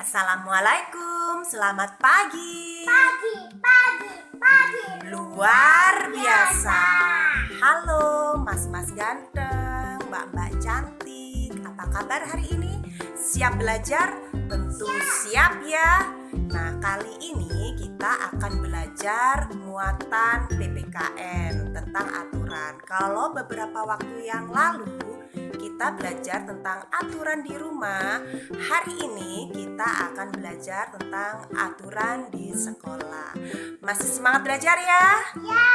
Assalamualaikum, selamat pagi. Pagi. Luar biasa. Halo mas-mas ganteng, mbak-mbak cantik. Apa kabar hari ini? Siap belajar? Tentu siap ya. Nah, kali ini kita akan belajar muatan PPKN tentang aturan. Kalau beberapa waktu yang lalu kita belajar tentang aturan di rumah, hari ini kita akan belajar tentang aturan di sekolah. Masih semangat belajar ya? Ya.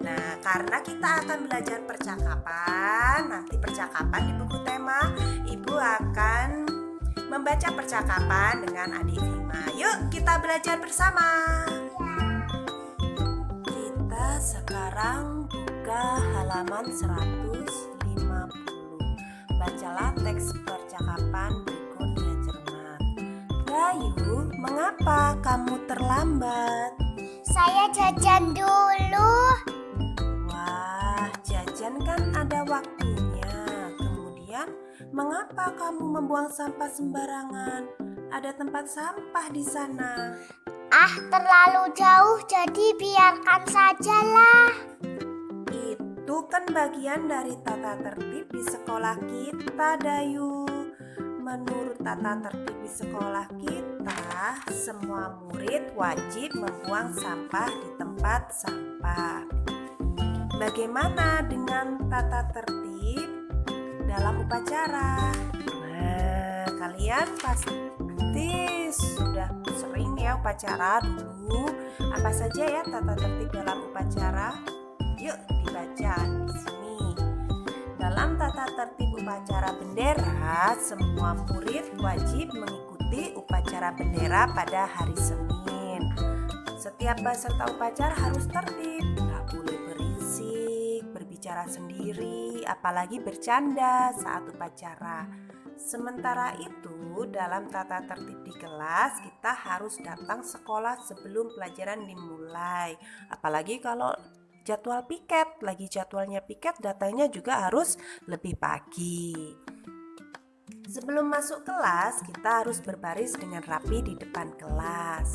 Nah, karena kita akan belajar percakapan, nanti percakapan di buku tema, Ibu akan membaca percakapan dengan adik Vima. Yuk kita belajar bersama. Kita sekarang buka halaman 150. Bacalah teks percakapan berikut dengan cermat. Bayu, mengapa kamu terlambat? Saya jajan dulu. Wah, jajan kan ada waktunya. Kemudian, mengapa kamu membuang sampah sembarangan? Ada tempat sampah di sana. Terlalu jauh, jadi biarkan sajalah. Itu kan bagian dari tata tertib di sekolah kita, Dayu. Menurut tata tertib di sekolah kita, semua murid wajib membuang sampah di tempat sampah. Bagaimana dengan tata tertib dalam upacara? Nah, kalian pasti sudah sering ya upacara dulu. Apa saja ya tata tertib dalam upacara? Yuk dibaca di sini. Dalam tata tertib upacara bendera, semua murid wajib mengikuti upacara bendera pada hari Senin. Setiap peserta upacara harus tertib, tak boleh berisik, berbicara sendiri, apalagi bercanda saat upacara. Sementara itu, dalam tata tertib di kelas, kita harus datang sekolah sebelum pelajaran dimulai. Apalagi kalau jadwal piket, lagi jadwalnya piket, datangnya juga harus lebih pagi. Sebelum masuk kelas, kita harus berbaris dengan rapi di depan kelas.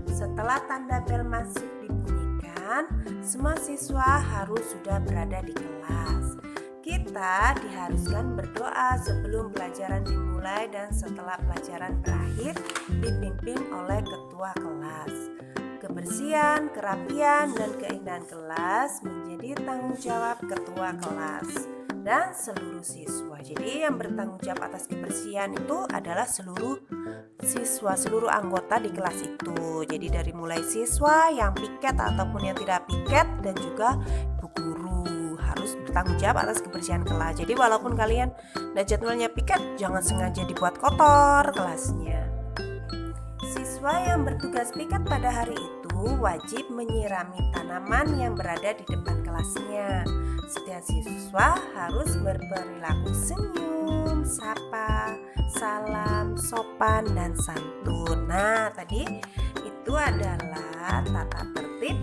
Setelah tanda bel masuk dibunyikan, semua siswa harus sudah berada di kelas. Kita diharuskan berdoa sebelum pelajaran dimulai dan setelah pelajaran berakhir dipimpin oleh ketua kelas. Kebersihan, kerapian, dan keindahan kelas menjadi tanggung jawab ketua kelas dan seluruh siswa. Jadi yang bertanggung jawab atas kebersihan itu adalah seluruh siswa, seluruh anggota di kelas itu. Jadi dari mulai siswa yang piket ataupun yang tidak piket dan juga ibu guru harus bertanggung jawab atas kebersihan kelas. Jadi walaupun kalian ada jadwalnya piket, jangan sengaja dibuat kotor kelasnya. Siswa yang bertugas piket pada hari itu wajib menyirami tanaman yang berada di depan kelasnya. Setiap siswa harus berperilaku senyum, sapa, salam, sopan, dan santun. Nah, tadi itu adalah tata tertib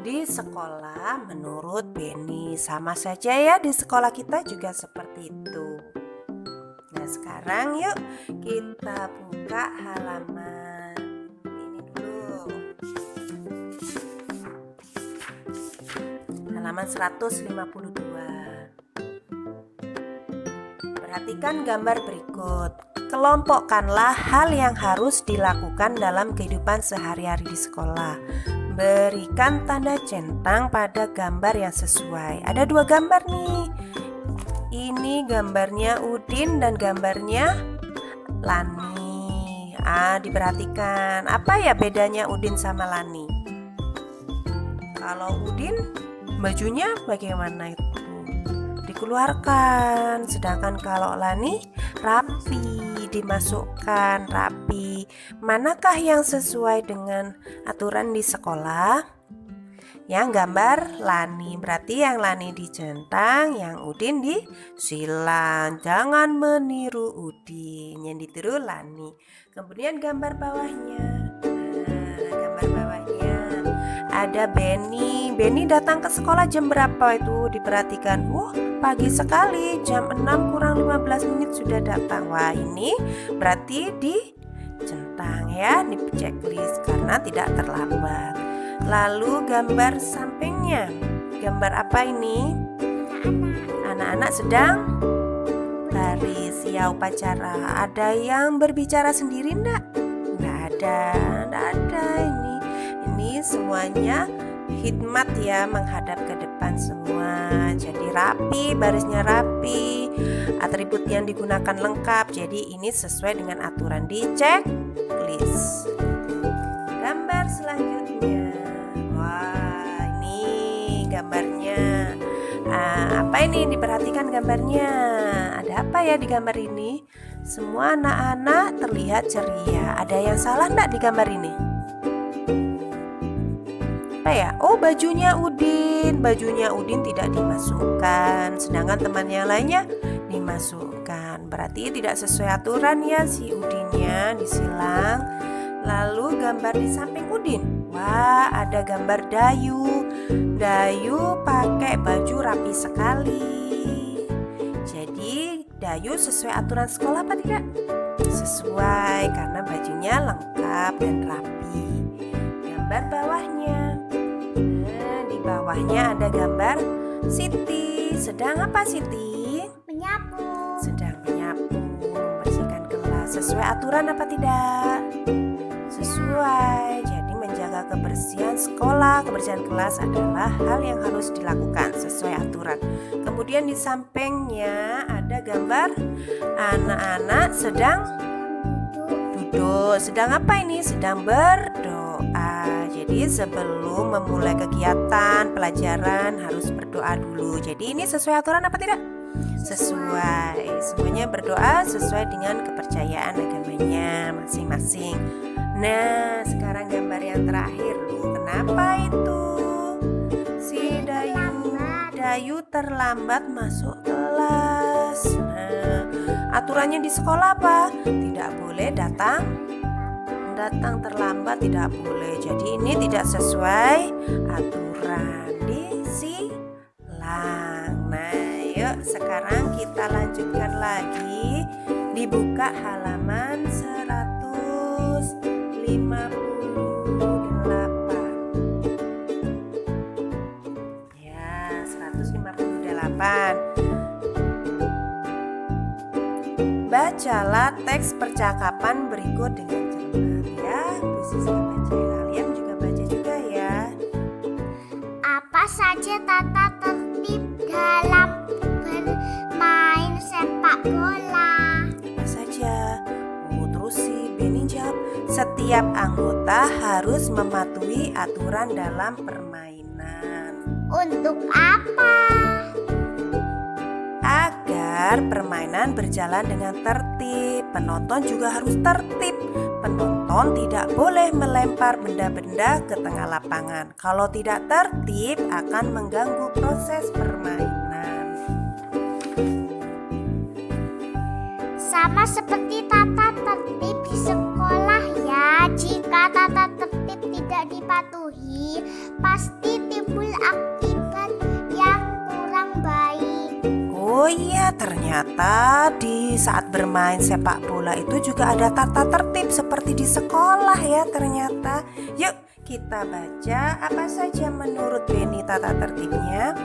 di sekolah menurut Beni. Sama saja ya, di sekolah kita juga seperti itu. Nah, sekarang yuk kita buka halaman ini dulu. Halaman 152. Perhatikan gambar berikut. Kelompokkanlah hal yang harus dilakukan dalam kehidupan sehari-hari di sekolah. Berikan tanda centang pada gambar yang sesuai. Ada 2 gambar nih. Ini gambarnya Udin dan gambarnya Lani. Diperhatikan. Apa ya bedanya Udin sama Lani? Kalau Udin bajunya bagaimana itu? Dikeluarkan. Sedangkan kalau Lani rapi, dimasukkan rapi. Manakah yang sesuai dengan aturan di sekolah? Yang gambar Lani, berarti yang Lani dicentang, yang Udin disilang. Jangan meniru Udin, yang ditiru Lani. Kemudian gambar bawahnya. Gambar bawahnya ada Beni. Beni datang ke sekolah jam berapa itu? Diperhatikan. pagi sekali, jam 6 kurang 15 menit sudah datang. Wah, ini berarti dicentang ya, di checklist karena tidak terlambat. Lalu gambar sampingnya, gambar apa ini? Anak-anak sedang baris ya upacara. Ada yang berbicara sendiri enggak? Enggak ada ini semuanya hikmat ya, menghadap ke depan semua. Jadi rapi, barisnya rapi, atribut yang digunakan lengkap. Jadi ini sesuai dengan aturan di checklist. Gambar selanjutnya, wah ini gambarnya. Apa ini? Diperhatikan gambarnya. Ada apa ya di gambar ini? Semua anak-anak terlihat ceria. Ada yang salah enggak di gambar ini? Apa ya? Oh, bajunya Udin. Bajunya Udin tidak dimasukkan, sedangkan teman yang lainnya dimasukkan. Berarti tidak sesuai aturan ya, si Udinnya disilang. Lalu gambar di samping Udin. Wah, ada gambar Dayu. Dayu pakai baju rapi sekali. Jadi Dayu sesuai aturan sekolah apa tidak? Sesuai, karena bajunya lengkap dan rapi. Gambar bawahnya. Nah, di bawahnya ada gambar Siti. Sedang apa Siti? Menyapu. Sedang menyapu, membersihkan kelas. Sesuai aturan apa tidak? Sesuai. Jadi menjaga kebersihan sekolah, kebersihan kelas adalah hal yang harus dilakukan sesuai aturan. Kemudian di sampingnya ada gambar anak-anak sedang duduk. Sedang apa ini? Sedang berdoa. Jadi sebelum memulai kegiatan pelajaran harus berdoa dulu. Jadi ini sesuai aturan apa tidak? Sesuai. Semuanya berdoa sesuai dengan kepercayaan agamanya masing-masing. Nah, sekarang gambar yang terakhir. Kenapa itu? Si Dayu terlambat masuk kelas. Nah, aturannya di sekolah apa? Tidak boleh datang terlambat, tidak boleh. Jadi ini tidak sesuai aturan, disilang. Nah, yuk sekarang kita lanjutkan lagi. Dibuka halaman 158. Ya, 158. Bacalah teks percakapan berikut dengan cermat ya. Bu Siska baca, kalian juga baca juga ya. Apa saja tata tertib dalam bermain sepak bola? Apa saja? Terus si Benny jawab, setiap anggota harus mematuhi aturan dalam permainan. Untuk apa? Agar permainan berjalan dengan tertib. Penonton juga harus tertib. Penonton tidak boleh melempar benda-benda ke tengah lapangan. Kalau tidak tertib akan mengganggu proses permainan. Sama seperti tata tertib di sekolah ya. Jika tata tertib tidak dipatuhi, pasti timbul akibat yang kurang baik. Oh iya, ternyata di saat bermain sepak bola itu juga ada tata tertib seperti di sekolah ya ternyata. Yuk kita baca apa saja menurut Benny tata tertibnya.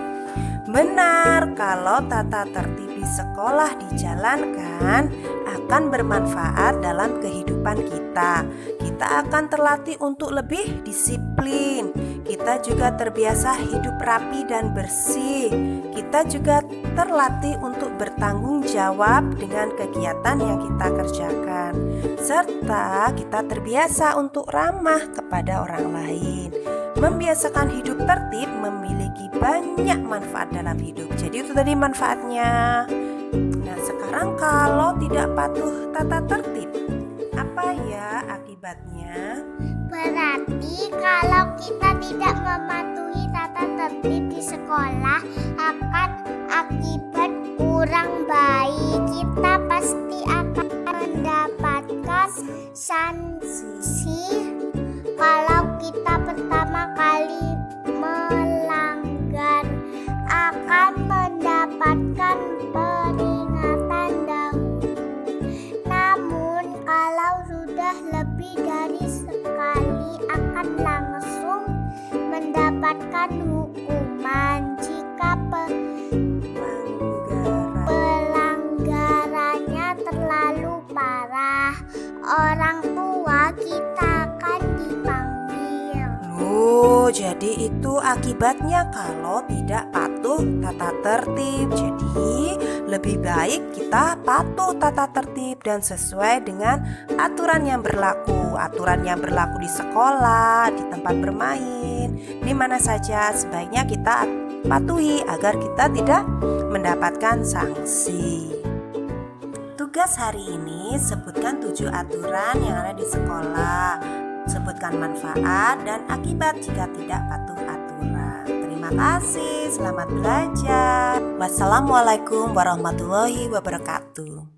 Benar, kalau tata tertib di sekolah dijalankan akan bermanfaat dalam kehidupan kita. Kita akan terlatih untuk lebih disiplin. Kita juga terbiasa hidup rapi dan bersih. Kita juga terlatih untuk bertanggung jawab dengan kegiatan yang kita kerjakan. Serta kita terbiasa untuk ramah kepada orang lain. Membiasakan hidup tertib memiliki banyak manfaat dalam hidup. Jadi itu tadi manfaatnya. Nah, sekarang kalau tidak patuh tata tertib, apa ya akibatnya? Berarti kalau kita tidak mematuhi tata tertib di sekolah akan akibat kurang baik. Kita pasti akan mendapatkan sanksi kalau kita pertama kali melanggar, akan mendapat mendapatkan hukuman jika pelanggarannya terlalu parah. Orang tua kita akan dipanggil. Loh, jadi itu akibatnya kalau tidak patuh tata tertib. Jadi lebih baik kita patuh tata tertib dan sesuai dengan aturan yang berlaku. Aturan yang berlaku di sekolah, di tempat bermain, di mana saja sebaiknya kita patuhi agar kita tidak mendapatkan sanksi. Tugas hari ini sebutkan 7 aturan yang ada di sekolah. Sebutkan manfaat dan akibat jika tidak patuh aturan. Terima kasih, selamat belajar. Wassalamualaikum warahmatullahi wabarakatuh.